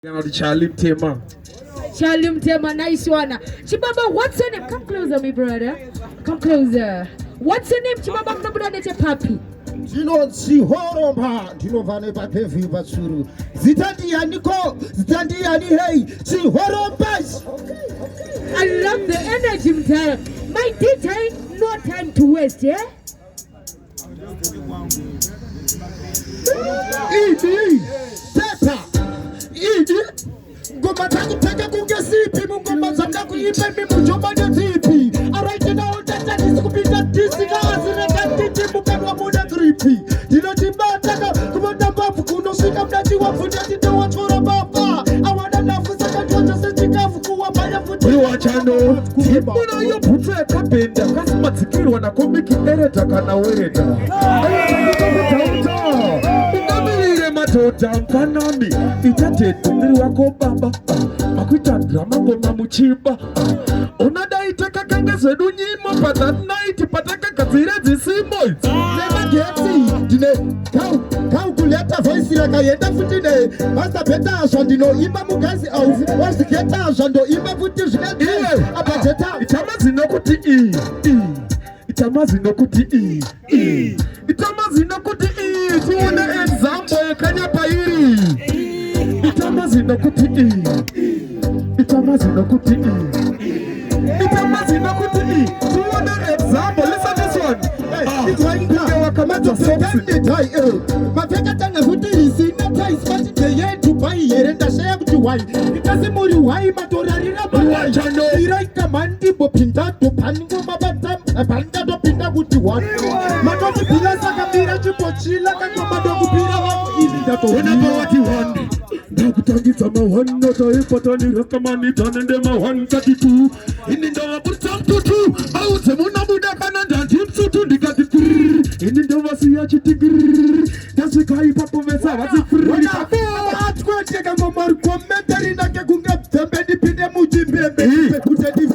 Charlie Tema, nice one. Chibaba, what's your name? Come closer, my brother. Come closer. What's your name, Chibaba? No brother, it's papi. Dino Chihoromba, Dino Vaneva Pevi Batsuru. Zitandi Aniko, Zitandi Ani Hey, Chihorombas. I love the energy, my DJ, no time to waste, yeah? Idi, Teta, Idi, Ngoma take kungesipi, Ngoma zanga kuipe mujomba de tipi. Alright now that is kupita disika azireka titi mukanwa muda gripi. Dino timbata kumanda bafu kuno sika mdaji wafuta tito wachora baba. Awana nafusa kajoja sechika fukuwa baya futi. Wachano, mbona yo puto ya kapenda kasima tikiri wanakomiki ereta kana wereta. Tota mfanami itate tumiri wako baba makuita drama ngoma muchiba onada itaka kangeze dunyimo but that night pataka kazire zisimo never geti dine kau kuleta voice la kayenda futine basta beta ashandino imba mugazi au wasi keta ashando imba futi jine abajeta itamazi nokuti itamazi nokuti itamazi nokuti tuone example kanya pairi itamazi nokuti itamazi nokuti itamazi nokuti tuone example. Listen this one. It's right now. Kamata sokande tai mafeka tanga futi isina tai spati teye Dubai yerenda share Dubai ikaze muri wai matorari na bala chano iraika mandi bo pinda to pango mabata panda do pinda kuti one matoti bila saka mira chipochila kama do kupira wako ili dato whenever what you want nakutangisa mawana taipatani rakamani tanende mawana katitu inindawa burtam tutu auze muna muda kananda tipsutu ndikatitu inindawa siya chitigiri tasikai papo mesa wazifri atkwete kama maru commentary nake kunga tembe dipinde mujimbe kutedi